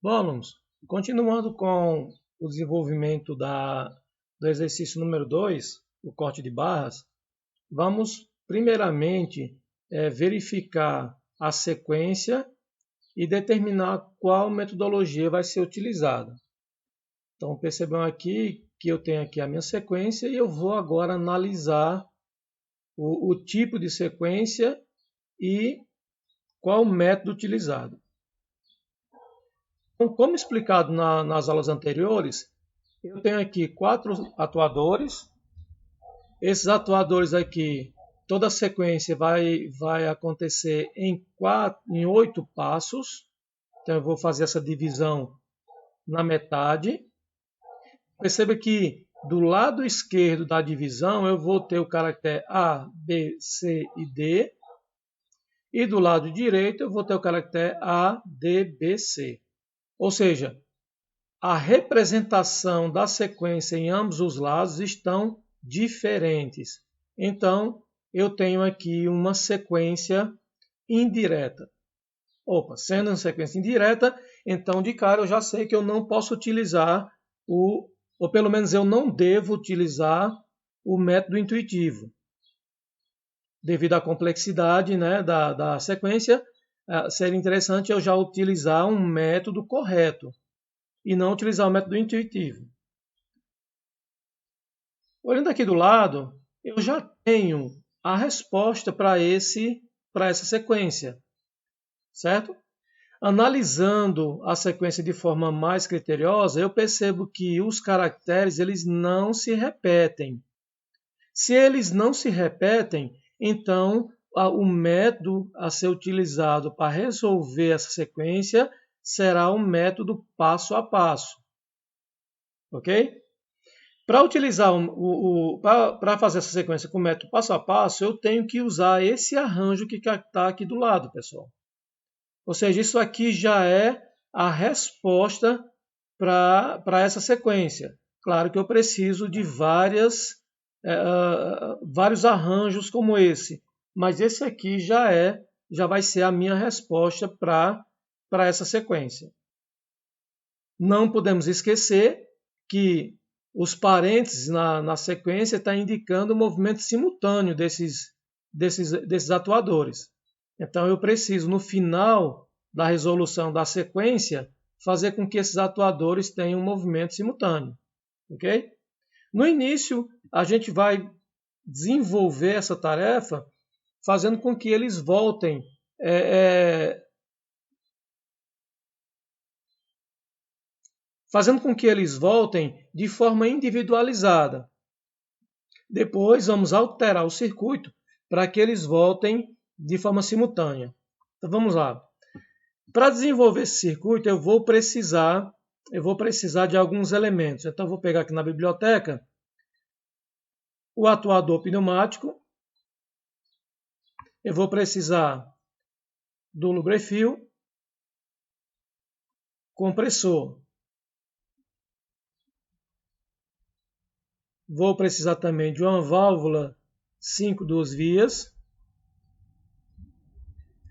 Bom, alunos, continuando com o desenvolvimento do exercício número 2, o corte de barras, vamos primeiramente verificar a sequência e determinar qual metodologia vai ser utilizada. Então, percebam aqui que eu tenho aqui a minha sequência e eu vou agora analisar o tipo de sequência e qual o método utilizado. Então, como explicado nas aulas anteriores, eu tenho aqui 4 atuadores. Esses atuadores aqui, toda a sequência vai acontecer em 8 passos. Então, eu vou fazer essa divisão na metade. Perceba que do lado esquerdo da divisão eu vou ter o caractere A, B, C e D. E do lado direito eu vou ter o caractere A, D, B, C. Ou seja, a representação da sequência em ambos os lados estão diferentes. Então, eu tenho aqui uma sequência indireta. Sendo uma sequência indireta, então de cara eu já sei que eu não posso utilizar ou pelo menos eu não devo utilizar o método intuitivo. Devido à complexidade, né, da sequência, seria interessante eu já utilizar um método correto e não utilizar o método intuitivo. Olhando aqui do lado, eu já tenho a resposta para essa sequência, certo? Analisando a sequência de forma mais criteriosa, eu percebo que os caracteres eles não se repetem. Se eles não se repetem, então o método a ser utilizado para resolver essa sequência será o método passo a passo. Ok? Para utilizar para fazer essa sequência com o método passo a passo, eu tenho que usar esse arranjo que está aqui do lado, pessoal. Ou seja, isso aqui já é a resposta para essa sequência. Claro que eu preciso de vários arranjos como esse, mas esse aqui já vai ser a minha resposta para essa sequência. Não podemos esquecer que os parênteses na sequência estão indicando o movimento simultâneo desses atuadores. Então, eu preciso, no final da resolução da sequência, fazer com que esses atuadores tenham um movimento simultâneo. Okay? No início, a gente vai desenvolver essa tarefa fazendo com que eles voltem de forma individualizada. Depois, vamos alterar o circuito para que eles voltem de forma simultânea. Então, vamos lá. Para desenvolver esse circuito, eu vou precisar de alguns elementos. Então, eu vou pegar aqui na biblioteca o atuador pneumático. Eu vou precisar do lubrefio, compressor. Vou precisar também de uma válvula 5 duas vias.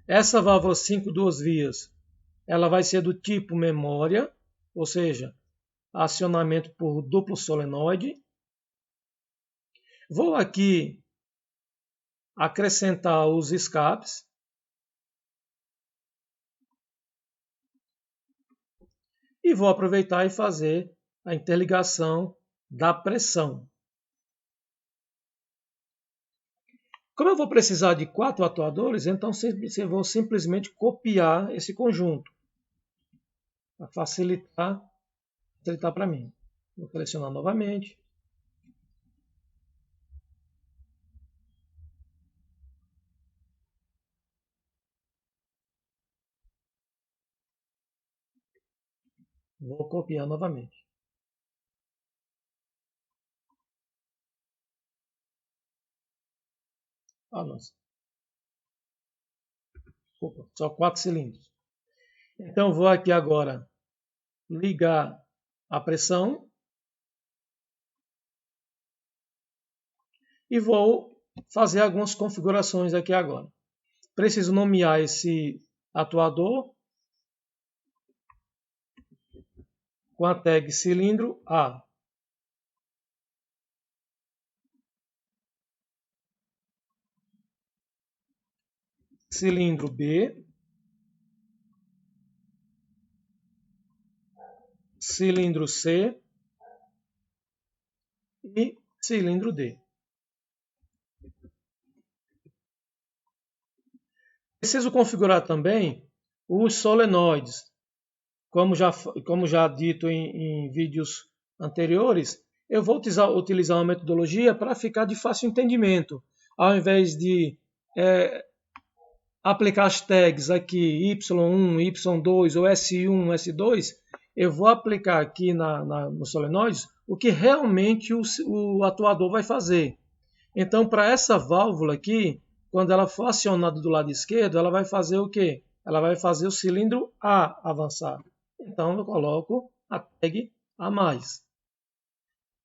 Essa válvula 5 duas vias, ela vai ser do tipo memória, ou seja, acionamento por duplo solenoide. Vou aqui acrescentar os escapes. E vou aproveitar e fazer a interligação da pressão. Como eu vou precisar de 4 atuadores, então eu vou simplesmente copiar esse conjunto para facilitar para mim. Vou selecionar novamente. Vou copiar novamente. Nossa. Opa, só 4 cilindros. Então, vou aqui agora ligar a pressão e vou fazer algumas configurações aqui agora. Preciso nomear esse atuador. com a tag cilindro A. Cilindro B. Cilindro C. E cilindro D. Preciso configurar também os solenoides. Como já dito em vídeos anteriores, eu vou utilizar uma metodologia para ficar de fácil entendimento. Ao invés de aplicar as tags aqui Y1, Y2 ou S1, S2, eu vou aplicar aqui nos solenoides o que realmente o atuador vai fazer. Então, para essa válvula aqui, quando ela for acionada do lado esquerdo, ela vai fazer o quê? Ela vai fazer o cilindro A avançar. Então, eu coloco a tag A+.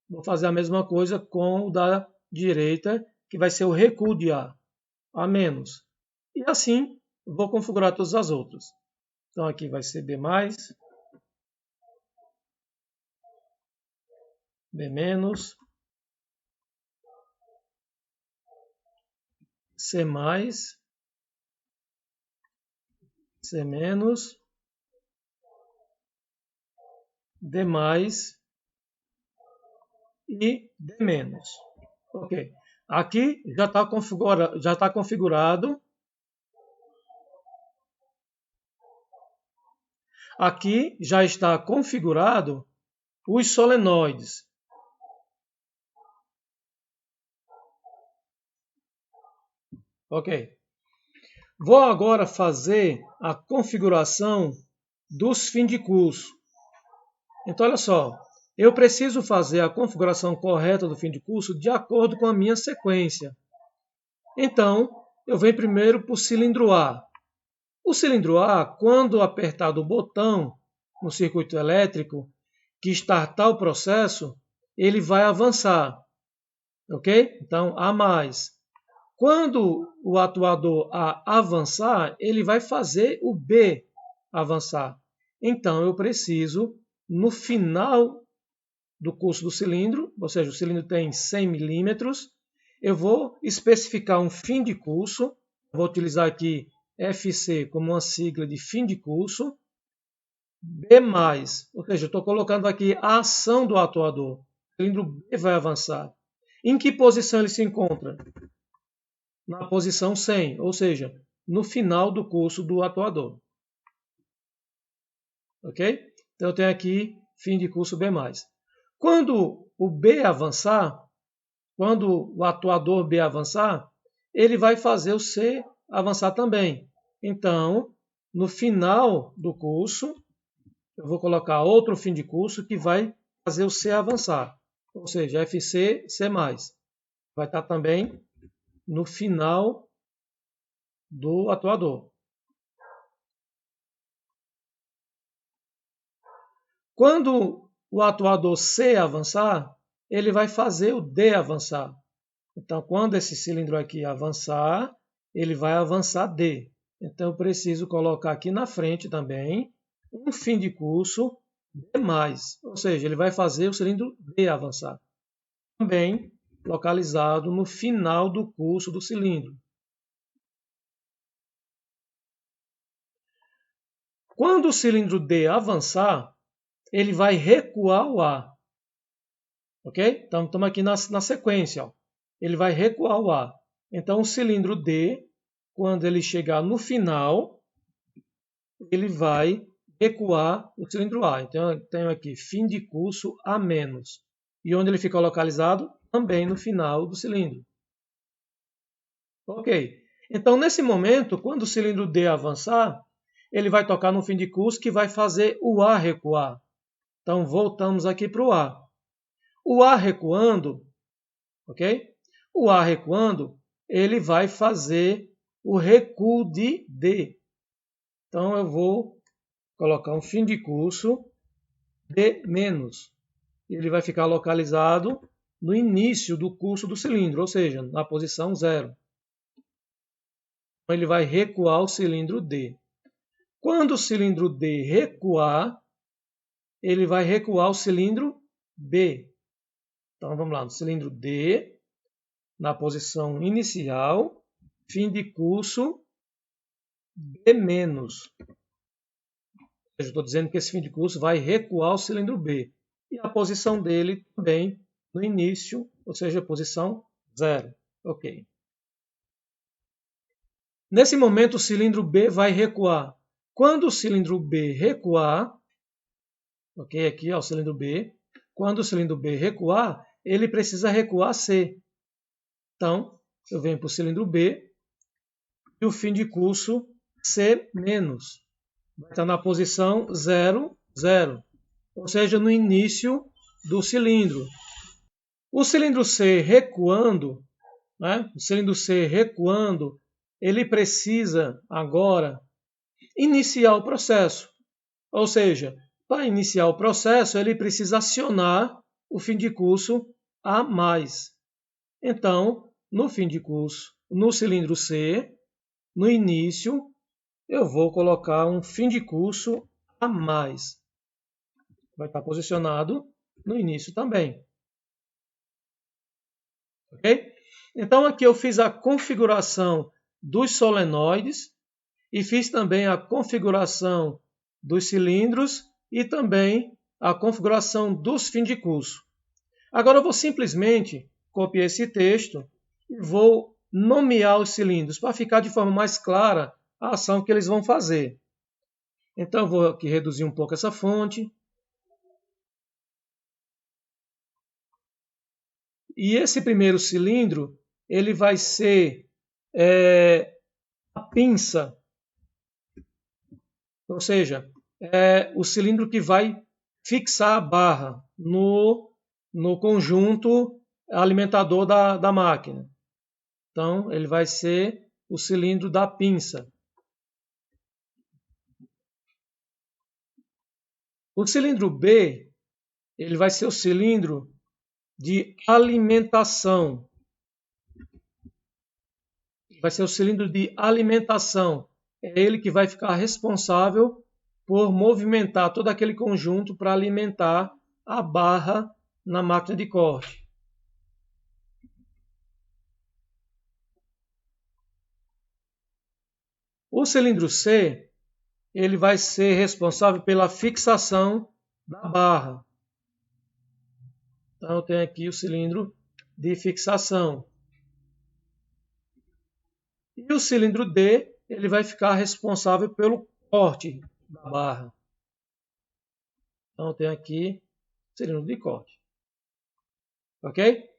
Vou fazer a mesma coisa com o da direita, que vai ser o recuo de A, A-. E assim, vou configurar todas as outras. Então, aqui vai ser B+, B-, C+, C-, D+, e D-. Ok. Aqui já está configurado. Aqui já está configurado os solenoides. Ok. Vou agora fazer a configuração dos fins de curso. Então, olha só. Eu preciso fazer a configuração correta do fim de curso de acordo com a minha sequência. Então, eu venho primeiro para o cilindro A. O cilindro A, quando apertado o botão no circuito elétrico que startar o processo, ele vai avançar. Ok? Então, A+. Quando o atuador A avançar, ele vai fazer o B avançar. Então, eu preciso, no final do curso do cilindro, ou seja, o cilindro tem 100 milímetros, eu vou especificar um fim de curso, vou utilizar aqui FC como uma sigla de fim de curso, B+, ou seja, eu estou colocando aqui a ação do atuador, o cilindro B vai avançar. Em que posição ele se encontra? Na posição 100, ou seja, no final do curso do atuador. Ok? Então eu tenho aqui fim de curso B+. Quando o B avançar, quando o atuador B avançar, ele vai fazer o C avançar também. Então, no final do curso, eu vou colocar outro fim de curso que vai fazer o C avançar. Ou seja, FC, C+. Vai estar também no final do atuador. Quando o atuador C avançar, ele vai fazer o D avançar. Então, quando esse cilindro aqui avançar, ele vai avançar D. Então, eu preciso colocar aqui na frente também um fim de curso D+, ou seja, ele vai fazer o cilindro D avançar. Também localizado no final do curso do cilindro. Quando o cilindro D avançar, ele vai recuar o A. Ok? Então, estamos aqui na sequência. Ó. Ele vai recuar o A. Então, o cilindro D, quando ele chegar no final, ele vai recuar o cilindro A. Então, eu tenho aqui fim de curso A-. E onde ele fica localizado? Também no final do cilindro. Ok. Então, nesse momento, quando o cilindro D avançar, ele vai tocar no fim de curso que vai fazer o A recuar. Então, voltamos aqui para o A. O A recuando, ok? O A recuando, ele vai fazer o recuo de D. Então, eu vou colocar um fim de curso D-. Ele vai ficar localizado no início do curso do cilindro, ou seja, na posição 0. Então, ele vai recuar o cilindro D. Quando o cilindro D recuar, ele vai recuar o cilindro B. Então vamos lá, no cilindro D, na posição inicial, fim de curso B-. Eu estou dizendo que esse fim de curso vai recuar o cilindro B. E a posição dele também no início, ou seja, posição 0. Ok. Nesse momento, o cilindro B vai recuar. Quando o cilindro B recuar, ok, aqui é o cilindro B. Quando o cilindro B recuar, ele precisa recuar C. Então, eu venho para o cilindro B e o fim de curso C-. Vai estar na posição 0, 0. Ou seja, no início do cilindro. O cilindro C recuando, né? O cilindro C recuando, ele precisa agora iniciar o processo. Ou seja, para iniciar o processo, ele precisa acionar o fim de curso A+. Então, no fim de curso, no cilindro C, no início, eu vou colocar um fim de curso A+. Vai estar posicionado no início também. Ok? Então, aqui eu fiz a configuração dos solenoides e fiz também a configuração dos cilindros e também a configuração dos fins de curso. Agora eu vou simplesmente copiar esse texto e vou nomear os cilindros para ficar de forma mais clara a ação que eles vão fazer. Então eu vou aqui reduzir um pouco essa fonte. E esse primeiro cilindro, ele vai ser a pinça, ou seja, o cilindro que vai fixar a barra no conjunto alimentador da máquina. Então, ele vai ser o cilindro da pinça. O cilindro B, ele vai ser o cilindro de alimentação. Vai ser o cilindro de alimentação. É ele que vai ficar responsável por movimentar todo aquele conjunto para alimentar a barra na máquina de corte. O cilindro C, ele vai ser responsável pela fixação da barra. Então eu tenho aqui o cilindro de fixação. E o cilindro D, ele vai ficar responsável pelo corte da barra. Então eu tenho aqui o cilindro de corte. Ok?